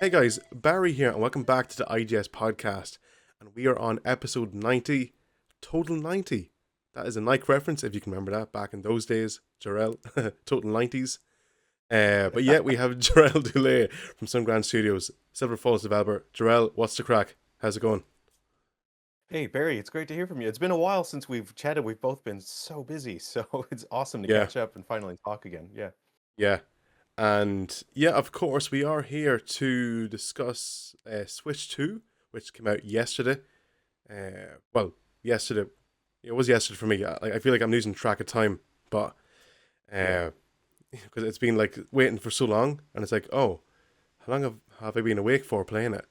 Hey guys, Barry here, and welcome back to the IGS podcast. And we are on episode 90, Total 90. That is a Nike reference, if you can remember that, back in those days. Jerrel, Total 90s. But yeah, we have Jerrel Dulay from Sungrand Studios, Silver Falls developer. Jerrel, what's the crack? How's it going? Hey Barry, it's great to hear from you. It's been a while since we've chatted. We've both been so busy, so it's awesome to Yeah, catch up and finally talk again. Yeah. yeah. And yeah, of course, we are here to discuss Switch 2, which came out yesterday. Well, yesterday. It was yesterday for me. I feel like I'm losing track of time, but Yeah. uh, because it's been like waiting for so long, and it's like, oh, how long have I been awake for playing it?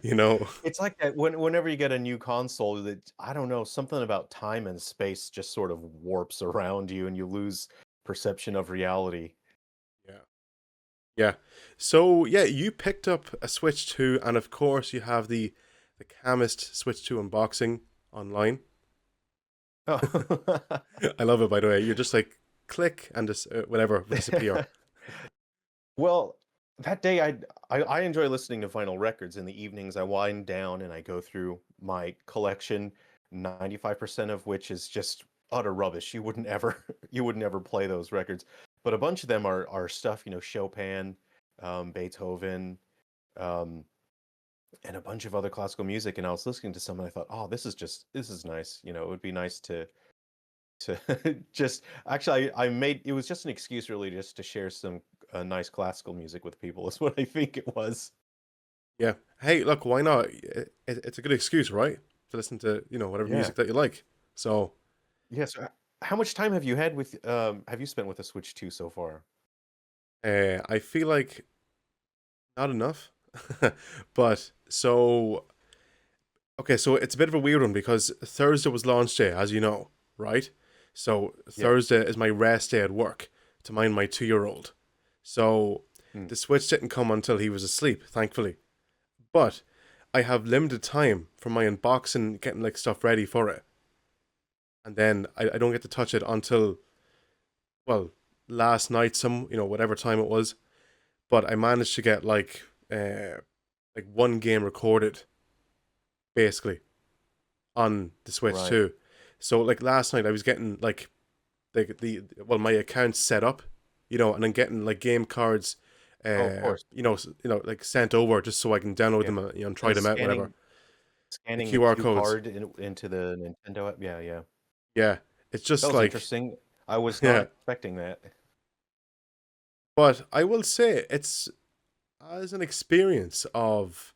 you know? It's like that whenever you get a new console that I don't know, something about time and space just sort of warps around you and you lose perception of reality. Yeah, yeah. So yeah, you picked up a Switch 2, and of course you have the Camist Switch 2 unboxing online. Oh. I love it, by the way. You're just like click and just whatever will disappear. Well, that day I enjoy listening to vinyl records in the evenings. I wind down and I go through my collection, 95% of which is just utter rubbish. You wouldn't ever you wouldn't ever play those records. But a bunch of them are stuff, Chopin, Beethoven, um, and a bunch of other classical music. And I was listening to some and I thought, oh, this is nice. It would be nice to just actually I made it was just an excuse really just to share some nice classical music with people is what I think it was. Yeah. Hey, look, why not? It's a good excuse, right? To listen to, whatever Yeah. music that you like. So, Yes. How much time have you spent with the Switch 2 so far? I feel like not enough. But so, okay, so it's a bit of a weird one because Thursday was launch day, as you know, right? So Yeah. Thursday is my rest day at work to mind my 2-year-old. So Hmm. the Switch didn't come until he was asleep, thankfully. But I have limited time for my unboxing, getting like stuff ready for it. And then I don't get to touch it until, well, last night, whatever time it was. But I managed to get like one game recorded basically on the Switch Right. too. So like last night I was getting like my account set up, and then getting like game cards, Oh, of course. like sent over just so I can download Yeah. them, and try And them out, whatever. The scanning the QR Q codes, card into the Nintendo app. Yeah, yeah. yeah, it's That just was like, interesting. I was not yeah. expecting that. But I will say it's as an experience of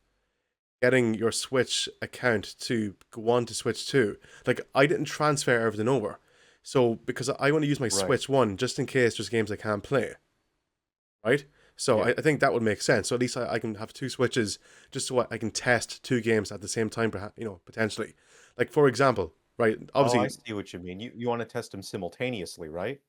getting your Switch account to go on to Switch 2. Like, I didn't transfer everything over. So, because I want to use my Right. Switch 1 just in case there's games I can't play, right? So, Yeah. I think that would make sense. So, at least I can have two Switches just so I can test two games at the same time, potentially. Like, for example, right? Oh, I Obviously, see what you mean. You want to test them simultaneously, right?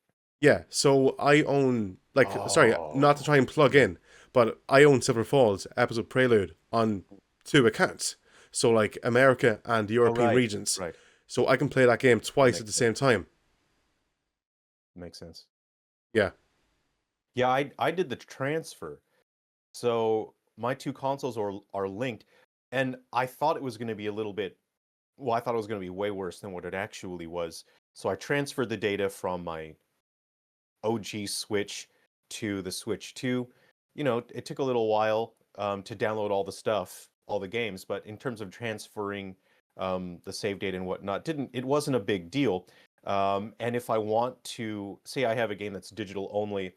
yeah. So, I own, like, sorry, not to Oh. try and plug Yeah. in, but I own Silver Falls Episode Prelude on two accounts. So, like, America and the Oh, European right. regions. Right. So I can play that game That twice at makes the sense. same time. Makes sense. Yeah. Yeah, I did the transfer. So my two consoles are linked, and I thought it was going to be a little bit. Well, I thought it was going to be way worse than what it actually was. So I transferred the data from my OG Switch to the Switch 2. It took a little while to download all the stuff, all the games, but in terms of transferring the save data and whatnot, didn't it wasn't a big deal. And if I want to say I have a game that's digital only,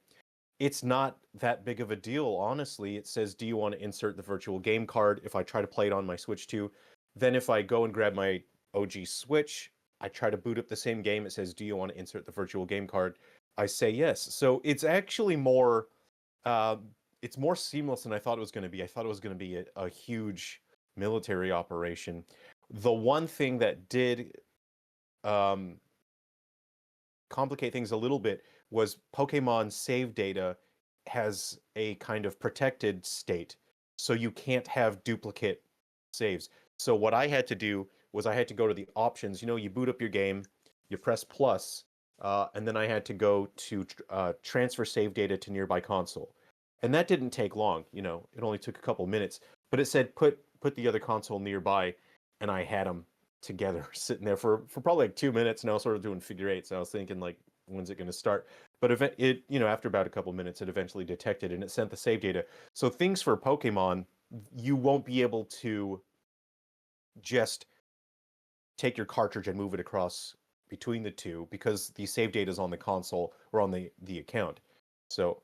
it's not that big of a deal, honestly. It says, do you want to insert the virtual game card if I try to play it on my Switch 2? Then if I go and grab my OG Switch, I try to boot up the same game. It says, do you want to insert the virtual game card? I say yes. So it's actually uh, it's more seamless than I thought it was going to be. I thought it was going to be a huge military operation. The one thing that did um, complicate things a little bit was Pokemon save data has a kind of protected state, so you can't have duplicate saves. So what I had to do was I had to go to the options. You boot up your game, you press plus, and then I had to go to transfer save data to nearby console. and that didn't take long. It only took a couple minutes, but it said put the other console nearby, and I had them together sitting there for probably like 2 minutes, and I was sort of doing figure eights. And I was thinking like, when's it going to start? But if it, after about a couple minutes, it eventually detected and it sent the save data. So things for Pokemon, you won't be able to just take your cartridge and move it across between the two because the save data is on the console or on the account. So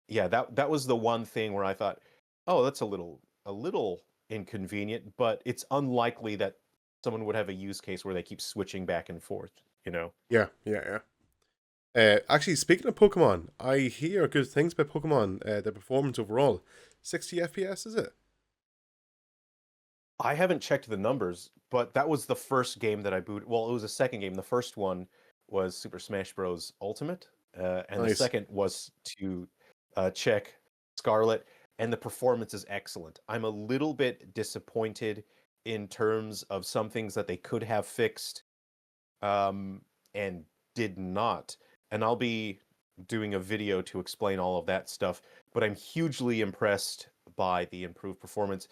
yeah, that was the one thing where I thought, oh, that's a little inconvenient, but it's unlikely that someone would have a use case where they keep switching back and forth. Yeah, yeah, yeah. Actually, speaking of Pokemon, I hear good things about Pokemon. The performance overall, 60 FPS, is it? I haven't checked the numbers, but that was the first game that I booted. Well, it was the second game. The first one was Super Smash Bros. Ultimate, and the Nice. second was to check Scarlet, and the performance is excellent. I'm a little bit disappointed in terms of some things that they could have fixed, and did not. And I'll be doing a video to explain all of that stuff, but I'm hugely impressed by the improved performance.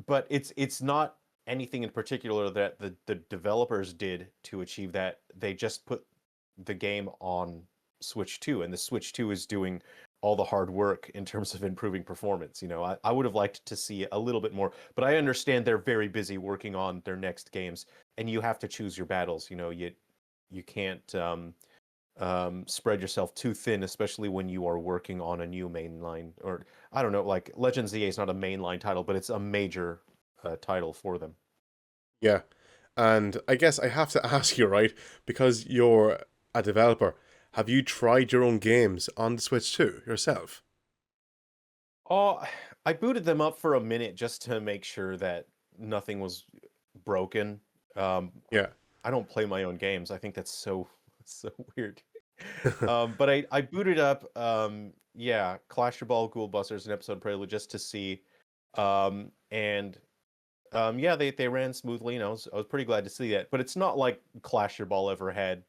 But it's not anything in particular that the developers did to achieve that. They just put the game on Switch 2, and the Switch 2 is doing all the hard work in terms of improving performance. I would have liked to see a little bit more, but I understand they're very busy working on their next games, and you have to choose your battles. You can't spread yourself too thin, especially when you are working on a new mainline, or I don't know, like Legends ZA is not a mainline title, but it's a major title for them. Yeah. And I guess I have to ask you, right? Because you're a developer, have you tried your own games on the Switch too yourself? Oh, I booted them up for a minute just to make sure that nothing was broken. Um, Yeah. I don't play my own games. I think that's so weird. But I booted up, yeah, Clash of Ball, Ghoul Busters, and Episode Prelude just to see, and yeah, they ran smoothly, and I was pretty glad to see that. But it's not like Clash Your Ball ever had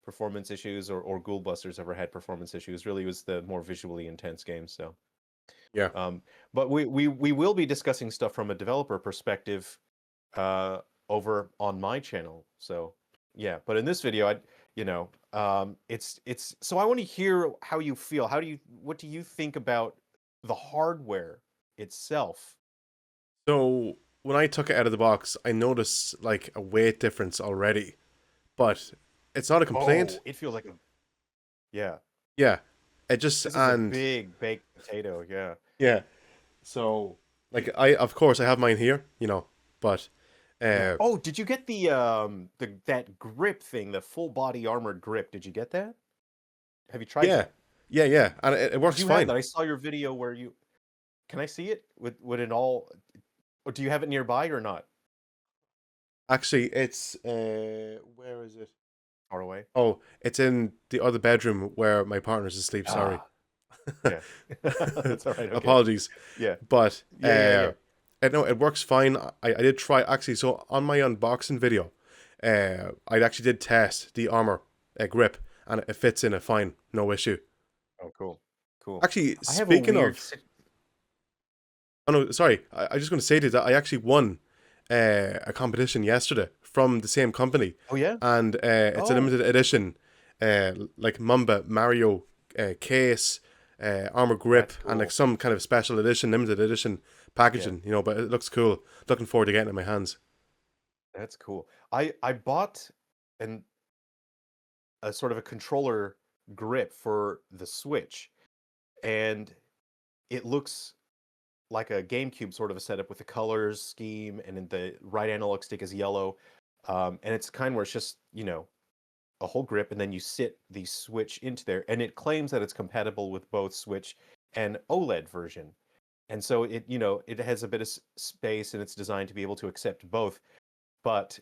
performance issues, or Ghoul Busters ever had performance issues. Really, it was the more visually intense games. So, Yeah. um, but we will be discussing stuff from a developer perspective, uh, over on my channel. So, yeah. But in this video, it's so I want to hear how you feel. What do you think about the hardware itself? So when I took it out of the box, I noticed like a weight difference already, but it's not a complaint. Oh, it feels like a yeah. Yeah. It just, This is a and big baked potato, yeah. yeah. So like I, of course I have mine here, but Yeah. uh Oh, did you get the that grip thing, the full body armored grip? Did you get that? Have you tried yeah. that? Yeah, yeah. And it Did works you have fine. that? I saw your video where you can I see it? Would it all or do you have it nearby or not? Actually, it's where is it? Far away? Oh, it's in the other bedroom where my partner's asleep, sorry. Ah, okay. That's all right. Okay. Apologies. Yeah. But Yeah. no, it works fine. I did try actually. So on my unboxing video, I actually did test the armor grip, and it fits in it fine, no issue. Oh, cool. Cool. Actually, I have a speaking weird of, oh no, sorry, I just going to say to you that I actually won a competition yesterday from the same company, Oh yeah? and it's a Oh, limited edition, like Mamba Mario case, armor grip, that's and like cool. some kind of special edition, limited edition Yeah, packaging. But it looks cool. Looking forward to getting it in my hands. that's cool. I bought an a sort of a controller grip for the Switch, and it looks like a GameCube sort of a setup with the colors scheme, and then the right analog stick is yellow. And it's kind where it's just, a whole grip, and then you sit the Switch into there, and it claims that it's compatible with both Switch and OLED version. And so it has a bit of space, and it's designed to be able to accept both. But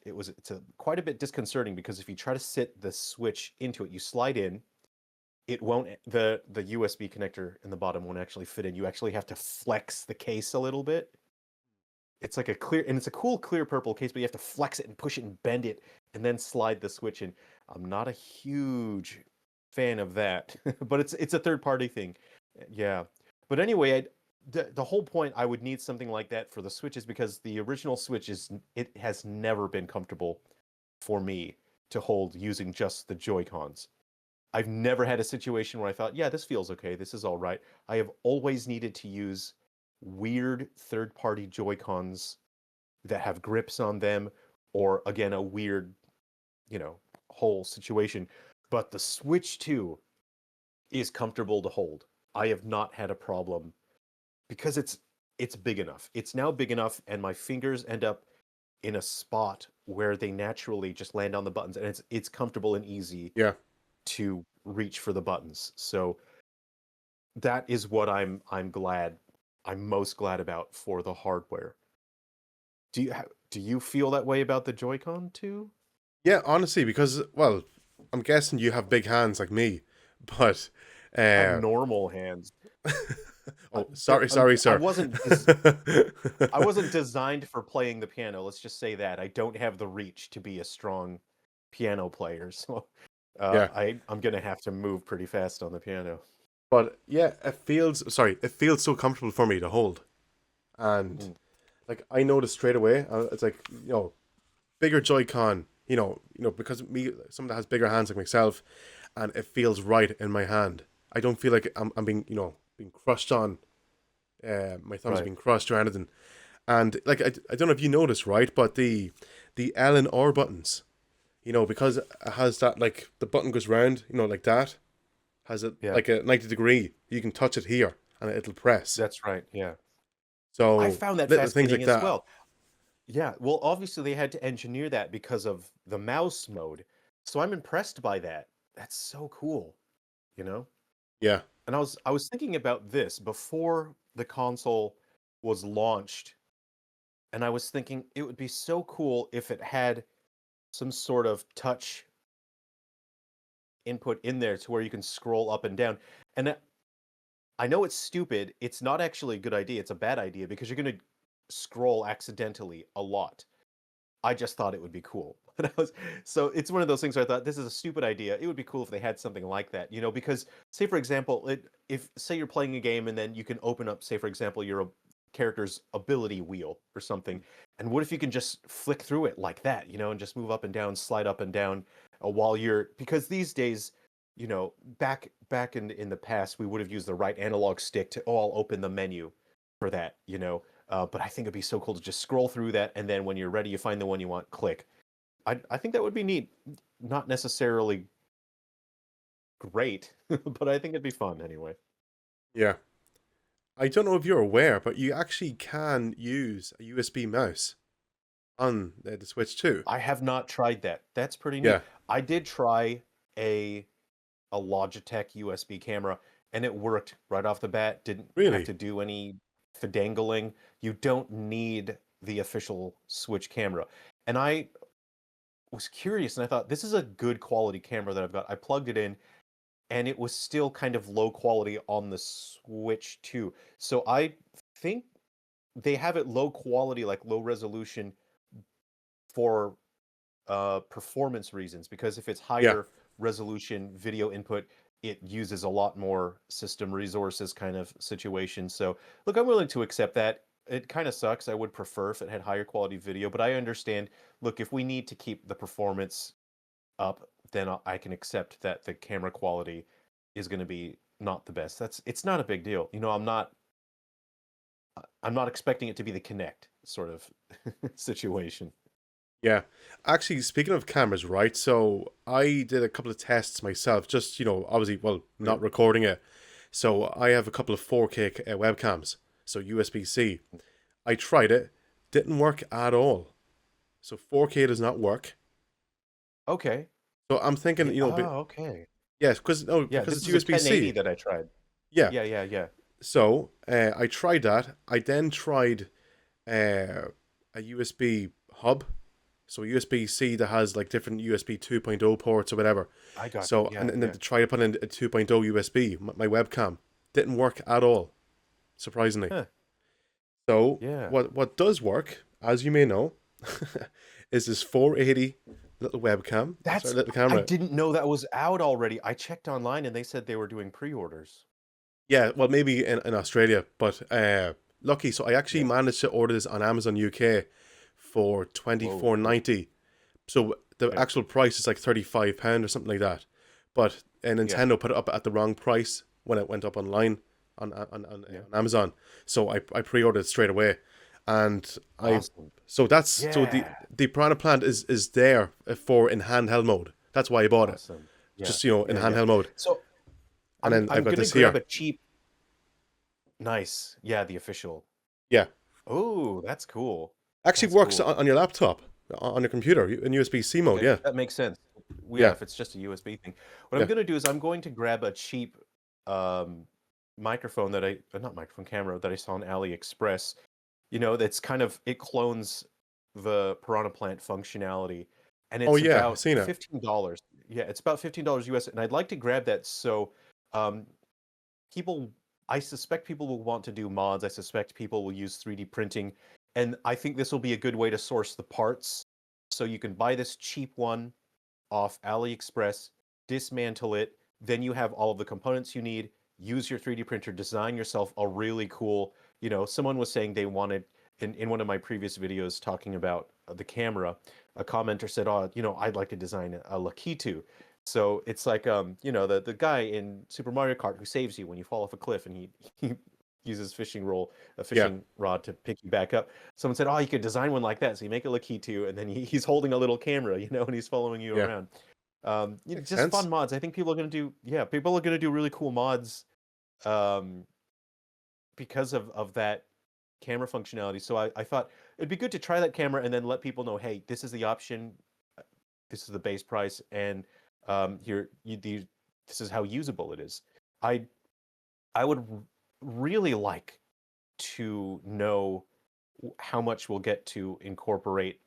quite a bit disconcerting because if you try to sit the Switch into it, you slide in, it won't the USB connector in the bottom won't actually fit in. You actually have to flex the case a little bit. It's like a clear, and it's a cool clear purple case, but you have to flex it and push it and bend it and then slide the Switch in. I'm not a huge fan of that, but it's a third party thing. Yeah. But anyway, the whole point I would need something like that for the Switch is because the original Switch it has never been comfortable for me to hold using just the Joy-Cons. I've never had a situation where I thought, yeah, this feels okay. This is all right. I have always needed to use weird third-party Joy-Cons that have grips on them, or again, a weird, you know, whole situation. But the Switch 2 is comfortable to hold. I have not had a problem because it's big enough. It's now big enough, and my fingers end up in a spot where they naturally just land on the buttons, and it's comfortable and easy Yeah. to reach for the buttons. So that is what I'm most glad about for the hardware. Do you feel that way about the Joy-Con too? Yeah, honestly, because well, I'm guessing you have big hands like me, but I have uh normal hands. oh, They're, sorry, sorry, I sir. wasn't I wasn't designed for playing the piano. Let's just say that I don't have the reach to be a strong piano player. So Yeah, I'm gonna have to move pretty fast on the piano. but yeah, it feels so comfortable for me to hold, and Mm. like I noticed straight away. It's like bigger Joy-Con. Because me, someone that has bigger hands like myself, and it feels right in my hand. I don't feel like I'm being being crushed on. My thumbs are Right. being crushed or anything. And like I don't know if you noticed, right, but the L and R buttons, because it has that, like the button goes round, like that, has it Yeah, like a 90 degree. You can touch it here and it'll press. that's right. Yeah. I So found that little things fascinating like as that. well. Yeah, well, obviously they had to engineer that because of the mouse mode. So I'm impressed by that. That's so cool, you know? Yeah, And I was thinking about this before the console was launched, and I was thinking it would be so cool if it had some sort of touch input in there to where you can scroll up and down. And I know it's stupid. It's not actually a good idea. It's a bad idea because you're going to scroll accidentally a lot. I just thought it would be cool. So it's one of those things where I thought this is a stupid idea. It would be cool if they had something like that, because say for example, if say you're playing a game and then you can open up, say for example, your character's ability wheel or something, and what if you can just flick through it like that, and just move up and down, slide up and down while you're because these days, back in the past, we would have used the right analog stick to all open the menu for that. But I think it'd be so cool to just scroll through that, and then when you're ready, you find the one you want, click. I think that would be neat. Not necessarily great, but I think it'd be fun anyway. yeah. I don't know if you're aware, but you actually can use a USB mouse on the Switch too. I have not tried that. That's pretty Yeah, neat. I did try a a Logitech USB camera, and it worked right off the bat. Didn't have really. to do any fidangling. You don't need the official Switch camera. And I was curious, and I thought this is a good quality camera that I've got. I plugged it in, and it was still kind of low quality on the Switch too. So I think they have it low quality, like low resolution, for performance reasons. Because if it's Yeah, higher resolution video input, it uses a lot more system resources, kind of situation. So look, I'm willing to accept that. It kind of sucks. I would prefer if it had higher quality video, but I understand. Look, if we need to keep the performance up, then I can accept that the camera quality is going to be not the best. It's not a big deal. I'm not expecting it to be the Kinect sort of situation. yeah. Actually, speaking of cameras, right? So I did a couple of tests myself, just, obviously, well, Yeah. not recording it. So I have a couple of 4K webcams, so USB-C. I tried it, didn't work at all. So 4K does not work. Okay. So I'm thinking, Yeah. Oh, okay. yes, because no, Yeah, because this it's is a 1080 USB-C. that I tried. Yeah. Yeah, yeah, yeah. So I tried that. I then tried a USB hub, so USB C that has like different USB 2.0 ports or whatever. I got you. So Yeah, and then yeah. to try to put in a 2.0 USB, my webcam didn't work at all, surprisingly. Huh. So Yeah. what does work, as you may know, is this 480 little webcam. Sorry, That's little I camera. didn't know that was out already. I checked online and they said they were doing pre-orders. Yeah, well, maybe in Australia, but lucky. So I actually Yeah. managed to order this on Amazon UK for twenty Whoa. four Cool. ninety. So the Yeah. actual price is like £35 or something like that. But Yeah. Nintendo put it up at the wrong price when it went up online Yeah. on Amazon. So I pre-ordered it straight away, and I Awesome. so that's so Yeah. the Piranha Plant is there for in handheld mode. That's why I bought it, Awesome. Yeah. just in Yeah. Yeah. handheld mode. So And then I've I'm got gonna this grab here. a cheap. Nice. Yeah. The official. Yeah, Oh, that's cool. actually That's works cool. on your laptop, on your computer in USB-C mode. Okay, Yeah, that makes sense. Yeah, yeah, if it's just a USB thing. What I'm yeah. gonna do is I'm going to grab a cheap um, microphone that not microphone, camera that I saw on AliExpress. That's kind of it clones the Piranha Plant functionality, and Oh it's yeah, I've about seen it. $15. Yeah, it's about $15 US, and I'd like to grab that so um, people. I suspect people will want to do mods. I suspect people will use 3D printing, and I think this will be a good way to source the parts. So you can buy this cheap one off AliExpress, dismantle it, then you have all of the components you need, use your 3D printer, design yourself a really cool, someone was saying they wanted in one of my previous videos talking about the camera, a commenter said, "Oh, I'd like to design a Lakitu." So it's like the guy in Super Mario Kart who saves you when you fall off a cliff and he uses a Yeah, fishing rod to pick you back up. Someone said, "Oh, you could design one like that." So you make a Lakitu, and then he's holding a little camera, and he's following you yeah. around. Makes Just sense. fun mods. I think people are gonna do, yeah, people are gonna do really cool mods, um, because of that camera functionality. So I thought it'd be good to try that camera and then let people know, hey, this is the option, uh, this is the base price, and this is how usable it is. I I would really like to know how much we'll get to incorporate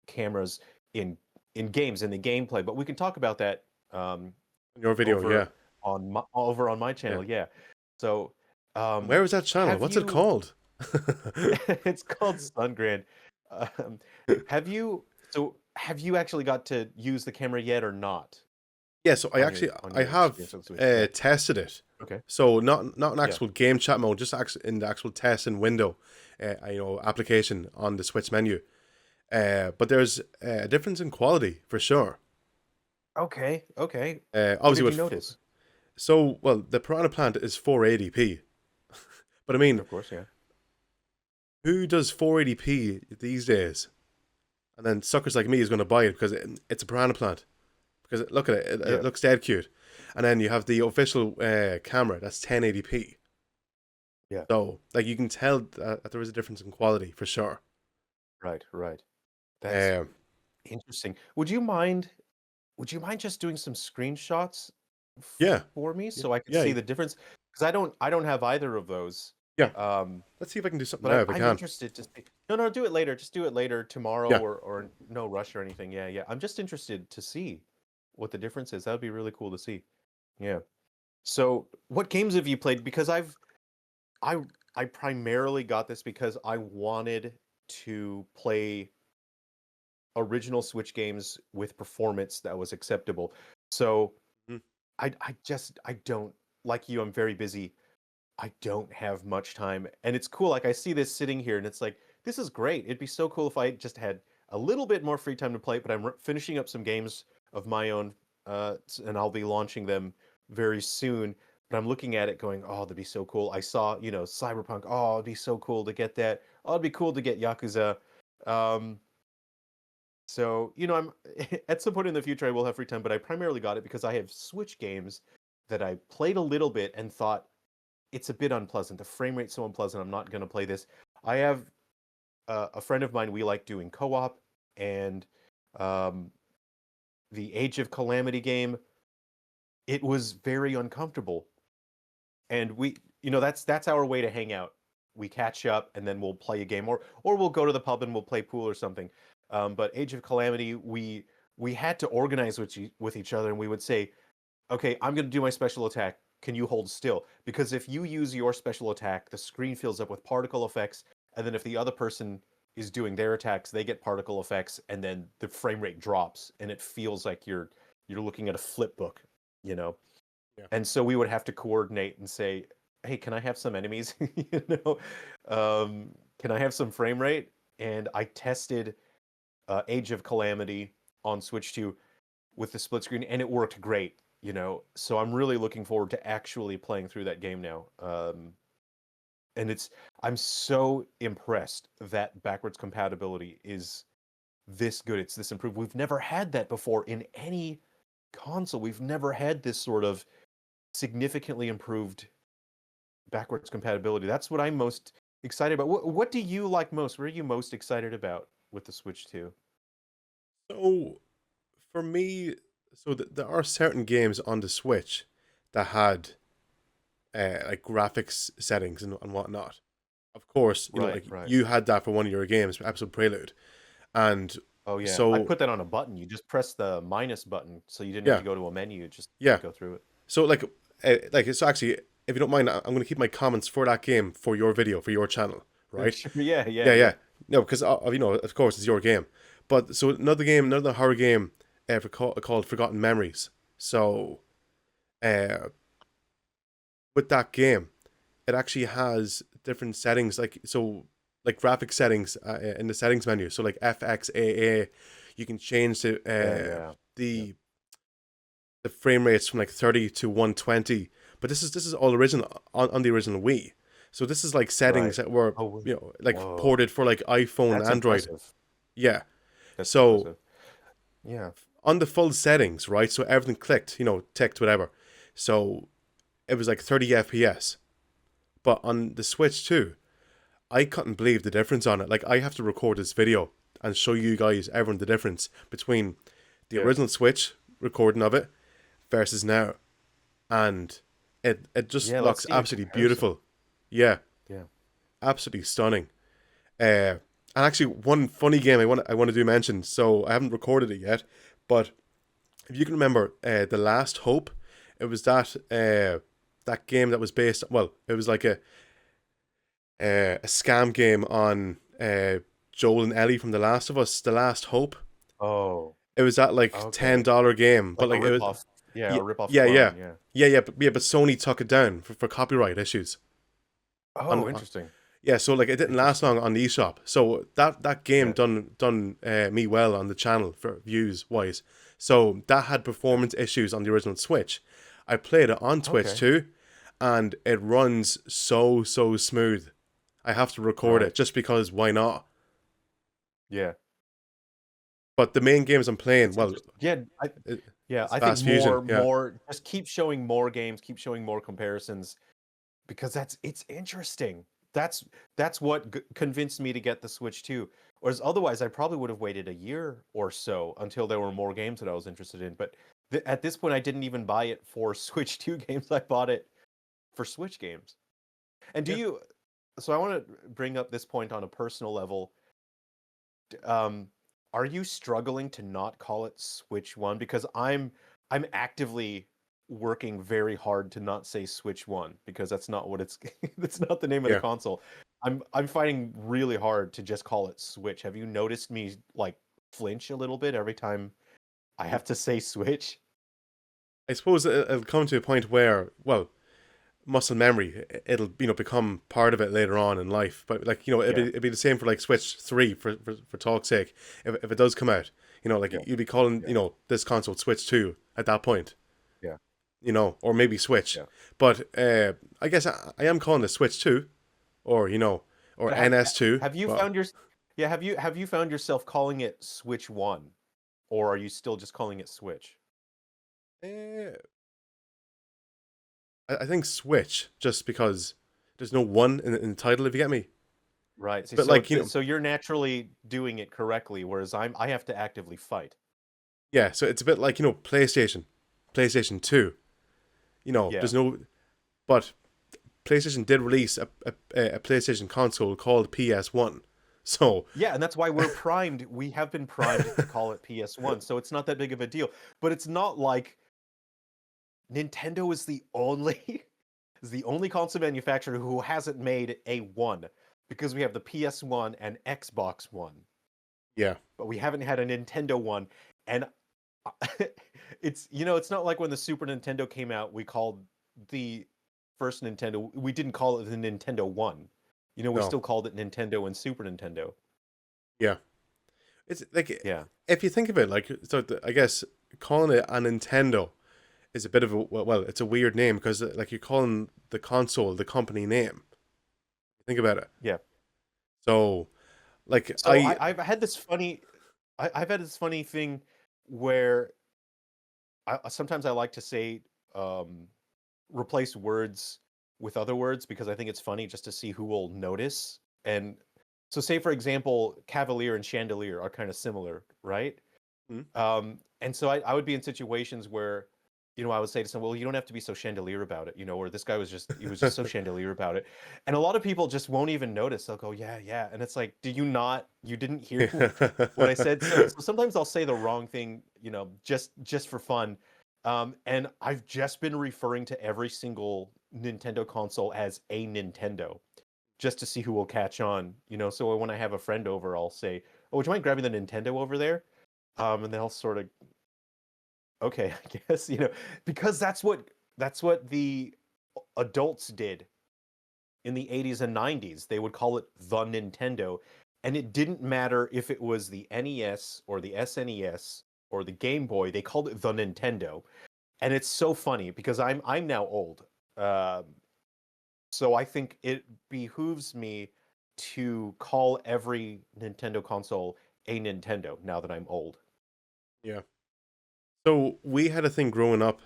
cameras in games in the gameplay, but we can talk about that In your video, yeah, over over on my yeah. channel. Yeah. So, Where is that channel? have What's it you? called? It's called Sungrand. Um, have you? So, have you actually got to use the camera yet, or not Yeah, so on I your have experience on Switch? Yeah. tested it. Okay. So not an Yeah. actual game chat mode, just in the actual testing window, application on the Switch menu. But there's a difference in quality for sure. Okay. Okay. What Obviously did you with notice? well, the Piranha Plant is 480p, but I mean, Of course. Yeah. who does 480p these days? And then suckers like me is going to buy it because it's a Piranha Plant. Because look at it, it Yeah. looks dead cute. And then you have the official camera that's 1080p. Yeah. So like you can tell that there is a difference in quality for sure. Right. Right. That's Um, interesting. Would you mind just doing some screenshots yeah, for me yeah, so I could yeah, see the difference? Because I don't have either of those. yeah. Um, Let's see if I can do something but now if I I'm can. interested to see. No, no, do it later. Just do it later tomorrow Yeah, or no rush or anything. Yeah, yeah. I'm just interested to see what the difference is. That would be really cool to see. Yeah. So, what games have you played? Because I I primarily got this because I wanted to play original Switch games with performance that was acceptable. So, mhm. I don't like you. I'm very busy. I don't have much time, and it's cool. Like I see this sitting here, and it's like this is great. It'd be so cool if I just had a little bit more free time to play. But I'm finishing up some games of my own, and I'll be launching them very soon. But I'm looking at it, going, "Oh, that'd be so cool." I saw, Cyberpunk. Oh, it'd be so cool to get that. Oh, it'd be cool to get Yakuza. Um, so, I'm at some point in the future I will have free time, but I primarily got it because I have Switch games that I played a little bit and thought it's a bit unpleasant. The frame rate's so unpleasant. I'm not going to play this. I have a friend of mine. We like doing co-op, and um, the Age of Calamity game. It was very uncomfortable, and that's our way to hang out. We catch up, and then we'll play a game, or we'll go to the pub and we'll play pool or something. But Age of Calamity, we had to organize with each other, and we would say, okay, I'm going to do my special attack. Can you hold still? Because if you use your special attack, the screen fills up with particle effects, and then if the other person is doing their attacks, they get particle effects, and then the frame rate drops, and it feels like you're looking at a flip book, you know. Yeah, And so we would have to coordinate and say, hey, can I have some enemies? Can I have some frame rate? And I tested Age of Calamity on Switch 2 with the split screen, and it worked great. So I'm really looking forward to actually playing through that game now. And I'm so impressed that backwards compatibility is this good. It's this improved. We've never had that before in any console. We've never had this sort of significantly improved backwards compatibility. That's what I'm most excited about. What do you like most? What are you most excited about with the Switch 2? So for me, there are certain games on the Switch that had like graphics settings and whatnot. Of course, Right, like right. you had that for one of your games, Episode Prelude, and Oh yeah, I so put that on a button. You just press the minus button, so you didn't have yeah, to go to a menu. Just yeah. go through it. So so actually, if you don't mind, I'm going to keep my comments for that game for your video for your channel, right? Sure. Yeah, yeah, Yeah, yeah. yeah. No, because of course, it's your game. But so another horror game, called Forgotten Memories. So, uh, with that game, it actually has different settings, like graphic settings in the settings menu. So like FXAA, you can change Yeah, yeah. Yep. the frame rates from like 30 to 120. But this is all original on the original Wii. So this is like settings Right. that were Oh, like whoa. ported for like iPhone, That's Android. impressive. Yeah. That's So impressive. Yeah. on the full settings, right? So everything clicked, ticked, whatever. So it was like 30 FPS. But on the Switch too, I couldn't believe the difference on it. Like I have to record this video and show you guys, everyone, the difference between the Yeah. original Switch recording of it versus now, and it just Yeah, let's looks see a absolutely comparison. beautiful. Yeah, Yeah. absolutely stunning. And actually, one funny game I want to do mention. So I haven't recorded it yet, but if you can remember, the Last Hope, it was that game that was based. Well, it was like a scam game on Joel and Ellie from The Last of Us, The Last Hope. Oh, It was that like okay. $10 game, but Like a like it was, ripoff. Yeah, yeah, a ripoff yeah, yeah, clone. Yeah. but Sony took it down for copyright issues. On Oh, interesting. Yeah, so like it didn't last Interesting. long on the eShop. So that game Yeah. done me well on the channel for views wise. So that had performance issues on the original Switch. I played it on Twitch Okay. too, and it runs so smooth. I have to record it Right. just because why not? Yeah. But the main games I'm playing, That's well, interesting. Yeah, yeah, it's I think Fast Fusion. Yeah, just keep showing more games, keep showing more comparisons because it's interesting. That's what convinced me to get the Switch too. Whereas otherwise, I probably would have waited a year or so until there were more games that I was interested in. But at this point, I didn't even buy it for Switch 2 games. I bought it for Switch games. And do yeah. you? So I want to bring up this point on a personal level. Um, are you struggling to not call it Switch One? Because I'm actively working very hard to not say Switch One because that's not what it's that's not the name of the Yeah. console. I'm finding really hard to just call it Switch. Have you noticed me like flinch a little bit every time I have to say Switch? I suppose it'll come to a point where, well, muscle memory, it'll become part of it later on in life. But like Yeah, it'd be the same for like Switch 3 for talk's sake. If it does come out, like yeah, you'd be calling yeah, this console Switch 2 at that point. yeah, Or maybe Switch. yeah. But I guess I am calling it Switch 2, or or But have NS2. have you But found your yeah, have you found yourself calling it Switch One? Or are you still just calling it Switch? uh, I think Switch, just because there's no one in the title, if you get me. Right. See, But so like so you're naturally doing it correctly, whereas I have to actively fight. yeah. So it's a bit like PlayStation 2. Yeah. There's no, but PlayStation did release a PlayStation console called PS1. So Yeah, and that's why we're primed. We have been primed to call it PS1, so it's not that big of a deal. But it's not like Nintendo is the only is the only console manufacturer who hasn't made a one because we have the PS1 and Xbox One, yeah, but we haven't had a Nintendo one. And it's it's not like when the Super Nintendo came out, we called the first Nintendo, we didn't call it the Nintendo 1. You know, we No. still called it Nintendo and Super Nintendo. Yeah. It's like, Yeah. if you think of it, like, so I guess calling it a Nintendo is a bit of a, well, it's a weird name because, like, you're calling the console the company name. Think about it. Yeah. So, like, So I've had this funny, I've had this funny thing where sometimes I like to say, um, replace words with other words because I think it's funny just to see who will notice. And so, say for example, cavalier and chandelier are kind of similar, right? Hmm? And so I would be in situations where, you know, I would say to someone, well, you don't have to be so chandelier about it, you know, or this guy was just, he was just so chandelier about it. And a lot of people just won't even notice. They'll go, yeah, yeah. And it's like, do you not, you didn't hear what I said? So sometimes I'll say the wrong thing, you know, just for fun. And I've just been referring to every single Nintendo console as a Nintendo just to see who will catch on, you know. So when I have a friend over, I'll say, "Oh, would you mind grabbing the Nintendo over there?" And they'll sort of, okay, I guess, you know, because that's what the adults did in the 80s and 90s. They would call it the Nintendo, and it didn't matter if it was the NES or the SNES or the Game Boy. They called it the Nintendo, and it's so funny because I'm now old. Um, so I think it behooves me to call every Nintendo console a Nintendo now that I'm old. Yeah. So we had a thing growing up,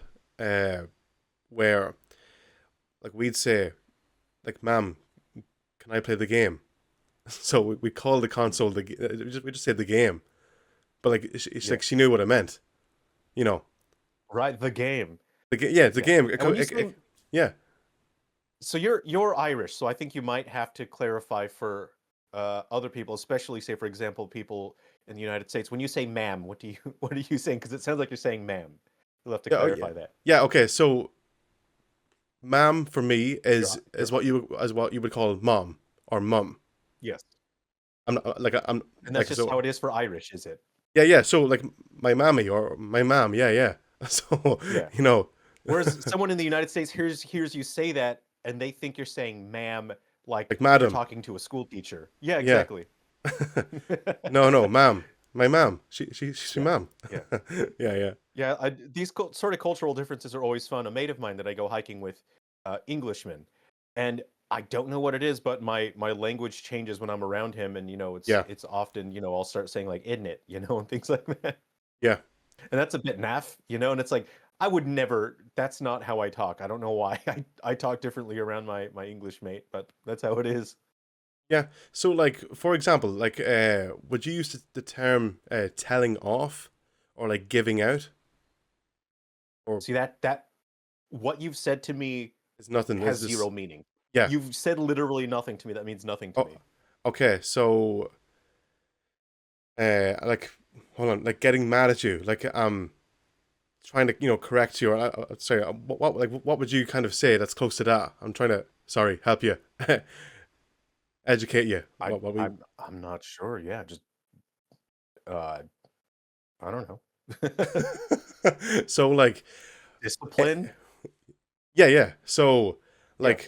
where, like, we'd say, like, "Ma'am, can I play the game?" So we call the console we just said the game, but like, it's Yeah. like she knew what it meant, you know. Right, the game. Yeah, it's a Yeah. game. And when you say, Yeah. so you're Irish, so I think you might have to clarify for other people, especially say for example people in the United States. When you say ma'am, what do you what are you saying? Because it sounds like you're saying ma'am. You'll have to Yeah. Oh, yeah. clarify that. Yeah. Okay. So, ma'am for me is You're what you would call mom or mum. yes. I'm not like I'm And that's like just how so. it is for Irish, is it? Yeah. Yeah. So, like, my mammy or my mom. Yeah. Yeah. So, Yeah. you know. Whereas someone in the United States hears you say that and they think you're saying ma'am like Like, you're madam. talking to a school teacher. Yeah, Yeah. exactly. No. No. Ma'am. My mom. She's Yeah. ma'am. Yeah. Yeah. Yeah. Yeah, these sort of cultural differences are always fun. A mate of mine that I go hiking with, Englishman, and I don't know what it is, but my language changes when I'm around him, and you know, Yeah. it's often, you know, I'll start saying like "isn't it," you know, and things like that, Yeah. and that's a bit naff, you know, and it's like I would never. That's not how I talk. I don't know why I talk differently around my English mate, but that's how it is. Yeah. So, like, for example, like, would you use the term telling off, or like giving out, or See that what you've said to me is nothing? Is has this? zero meaning. Yeah. You've said literally nothing to me. That means nothing to Oh, me. okay. So, like, hold on, like, getting mad at you, like, trying to, correct you, or sorry, what would you kind of say that's close to that? I'm trying to, sorry, help you, educate you. I What we? I'm not sure. Yeah, just uh I don't know. So, like, eh, Discipline? yeah, yeah. So, Yeah.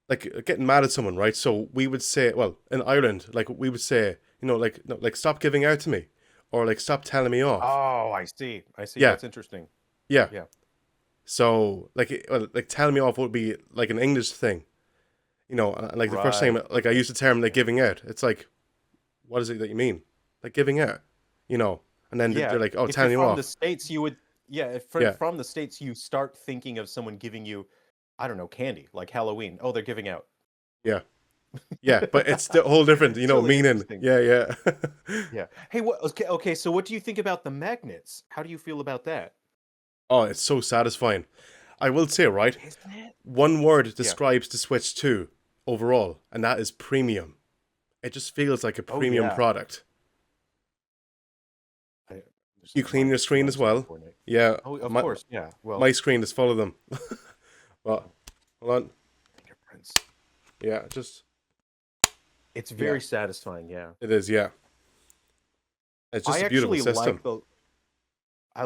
like, getting mad at someone, right? So we would say, well, in Ireland, like, we would say, like, no, like, stop giving out to me, or like, stop telling me off. Oh, I see. I see. Yeah, That's interesting. yeah. Yeah. So, like, well, like, telling me off would be like an English thing, and, like, the first time, Right. like, I Okay. use the term like Yeah. giving out, it's like, what is it that you mean? Like, giving out, you know? And then Yeah. they're like, oh, If you're telling you from the off. States, you would yeah, if Yeah, from the States you start thinking of someone giving you, I don't know, candy, like Halloween. Oh, they're giving out. yeah, yeah. But it's the whole different, It's really meaning. interesting. Yeah, yeah. Yeah. Hey, what okay, so what do you think about the magnets? How do you feel about that? Oh, it's so satisfying. I will say, right? Isn't it? One word Yeah. describes the Switch 2 overall, and that is premium. It just feels like a Oh premium yeah. product. I, there's You some clean your screen as mine's not well. coordinate. Yeah, Oh, of my course. Yeah. Well, my screen is full of them. Well, oh, hold on. fingerprints. Yeah, just It's yeah, very satisfying, yeah. it is. Yeah, it's just I a beautiful actually system.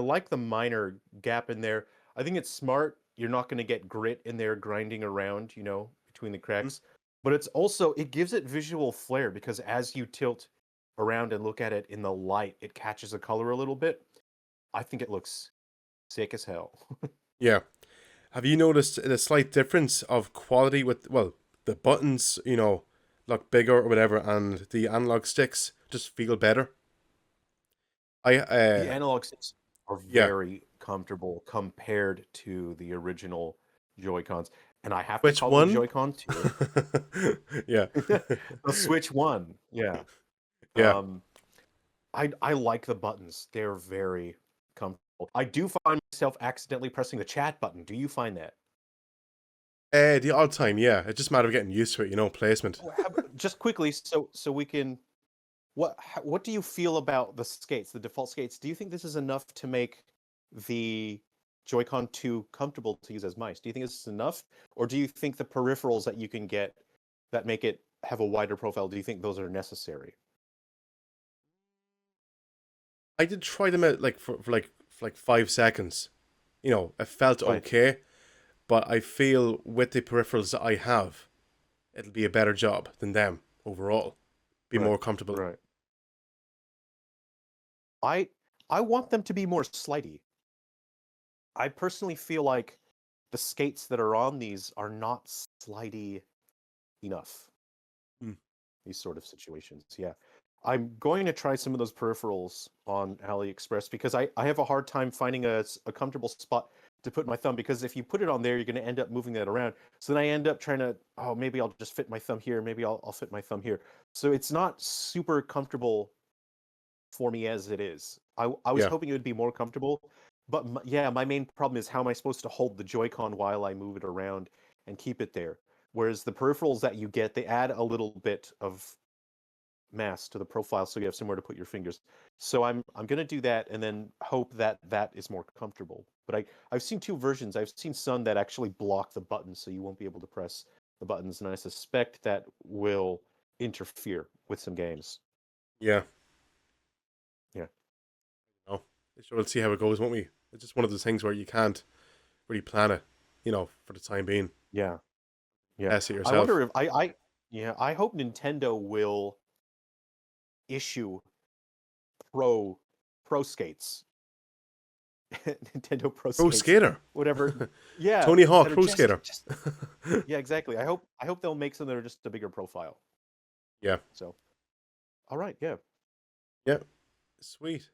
like the minor gap in there. I think it's smart, you're not going to get grit in there grinding around, between the Mhm. cracks. But it's also it gives it visual flair because as you tilt around and look at it in the light, it catches the color a little bit. I think it looks sick as hell. Yeah. Have you noticed a slight difference of quality with, well, the buttons, look bigger or whatever, and the analog sticks just feel better? I The analog sticks are Yeah. very comfortable compared to the original Joy-Cons, and I have to Which call it a one? Joy-Con 2. Yeah. The Switch 1, yeah. Yeah. Um, I like the buttons. They're very comfortable. I do find myself accidentally pressing the chat button. Do you find that? The odd time, yeah. It's just a matter of getting used to it, placement. Just quickly, so we can. What do you feel about the skates, the default skates? Do you think this is enough to make the Joy-Con 2 comfortable to use as mice? Do you think this is enough, or do you think the peripherals that you can get that make it have a wider profile, do you think those are necessary? I did try them out like for like 5 seconds. It felt Right, okay, but I feel with the peripherals that I have, it'll be a better job than them overall. Be right, more comfortable. right. I I want them to be more slidey. I personally feel like the skates that are on these are not slidey enough. Hmm. These sort of situations. Yeah. I'm going to try some of those peripherals on AliExpress because I have a hard time finding a comfortable spot to put my thumb because if you put it on there, you're going to end up moving that around. So then I end up trying to, oh, maybe I'll just fit my thumb here. Maybe I'll fit my thumb here. So it's not super comfortable for me as it is. I was Yeah. hoping it would be more comfortable, but yeah, my main problem is how am I supposed to hold the Joy-Con while I move it around and keep it there? Whereas the peripherals that you get, they add a little bit of mass to the profile so you have somewhere to put your fingers. So I'm going to do that and then hope that that is more comfortable. But I've seen two versions. I've seen some that actually block the buttons so you won't be able to press the buttons, and I suspect that will interfere with some games. Yeah. Yeah. No. Sure, we'll see how it goes, won't we? It's just one of those things where you can't really plan it, for the time being. Yeah. Yeah. Test it I wonder yourself. if I yeah, I hope Nintendo will issue pro pro skates. Nintendo Pro Pro Skates, Skater. whatever. Yeah, Tony Hawk that are Pro just Skater. just yeah, exactly. I hope they'll make some that are just a bigger profile. Yeah. So, all right, yeah. Yeah. Sweet.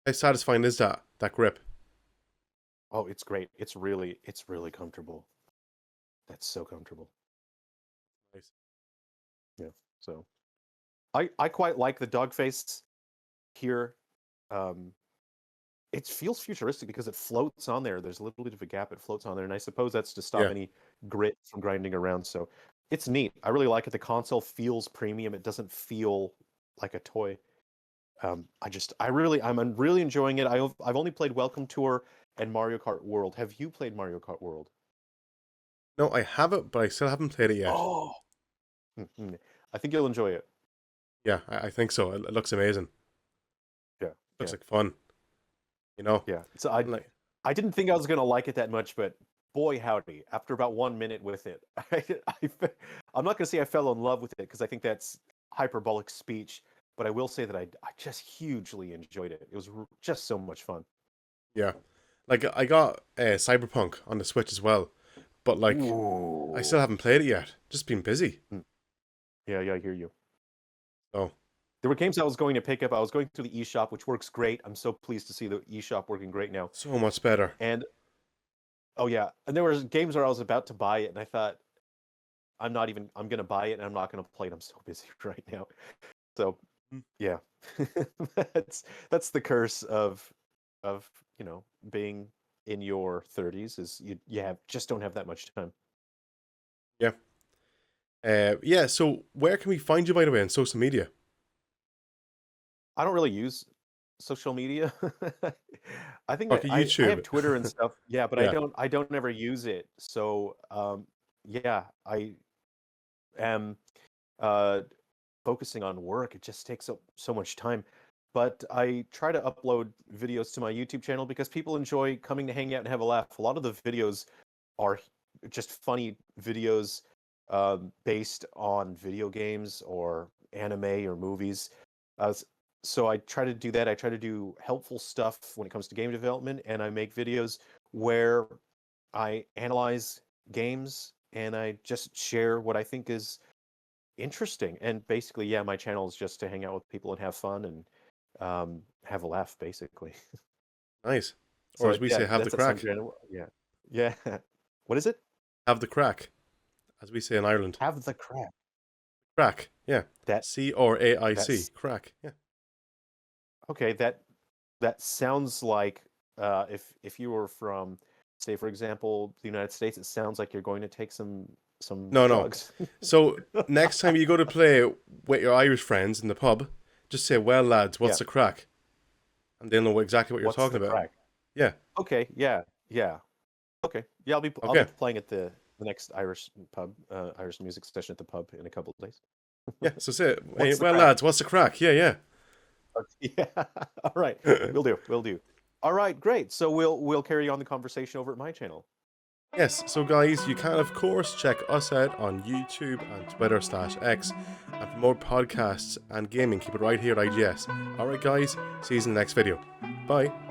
How satisfying is that grip? Oh, it's great. It's really comfortable. That's so comfortable. Nice. Yeah. So, I quite like the dog face here. Um, it feels futuristic because it floats on there. There's a little bit of a gap. It floats on there, and I suppose that's to stop Yeah. any grit from grinding around. So it's neat. I really like it. The console feels premium. It doesn't feel like a toy. I'm really enjoying it. I've only played Welcome Tour and Mario Kart World. Have you played Mario Kart World? No, I have it, but I still haven't played it yet. Oh, mhm. I think you'll enjoy it. Yeah, I think so. It looks amazing. Yeah, Looks yeah, like fun, you know? yeah. So I And like, I didn't think I was gonna like it that much, but boy howdy, after about 1 minute with it, I'm not gonna say I fell in love with it because I think that's hyperbolic speech, but I will say that I just hugely enjoyed it. It was just so much fun. yeah. Like, I got Cyberpunk on the Switch as well, but like, I Ooh. still haven't played it yet. Just been busy. Mm. Yeah, yeah, I hear you. So, There were games I was going to pick up. I was going through the eShop, which works great. I'm so pleased to see the eShop working great now. so much better. And oh yeah, and there was games where I was about to buy it, and I thought I'm gonna buy it, and I'm not gonna play it. I'm so busy right now. So Mm. yeah, that's the curse of being in your 30s is you have just don't have that much time. Yeah. Yeah, so where can we find you, by the way, on social media? I don't really use social media. I think Okay, I have YouTube. Twitter and stuff. Yeah, but I Yeah. don't I don't ever use it. So yeah, I am uh focusing on work. It just takes up so much time. but I try to upload videos to my YouTube channel because people enjoy coming to hang out and have a laugh. A lot of the videos are just funny videos based on video games or anime or movies. So I try to do that. I try to do helpful stuff when it comes to game development, and I make videos where I analyze games and I just share what I think is interesting. And basically, yeah, my channel is just to hang out with people and have fun and have a laugh, basically. Nice. Or So as we yeah, say, have the that's at crack. Sungrand. Yeah, yeah. What is it? Have the crack, as we say in Ireland. Have the crap. Crack, yeah. That Craic, that's crack, yeah. okay. That sounds like if you were from, say, for example, the United States, it sounds like you're going to take some No, no. drugs. So next time you go to play with your Irish friends in the pub, just say, "Well, lads, what's Yeah. the crack?" And they'll know exactly what you're What's talking the about. crack? Yeah. Okay. Yeah. Yeah. Okay. Yeah. I'll Okay. be playing at the next Irish pub, Irish music session at the pub in a couple of days. Yeah. So say, "Hey, What's the well, crack? lads, what's the crack?" Yeah, yeah. Yeah. All right. We'll do. We'll do. All right. Great. So we'll carry on the conversation over at my channel. Yes, so guys, you can of course check us out on YouTube and Twitter/X, and for more podcasts and gaming, keep it right here at IGS. Alright guys, see you in the next video. Bye.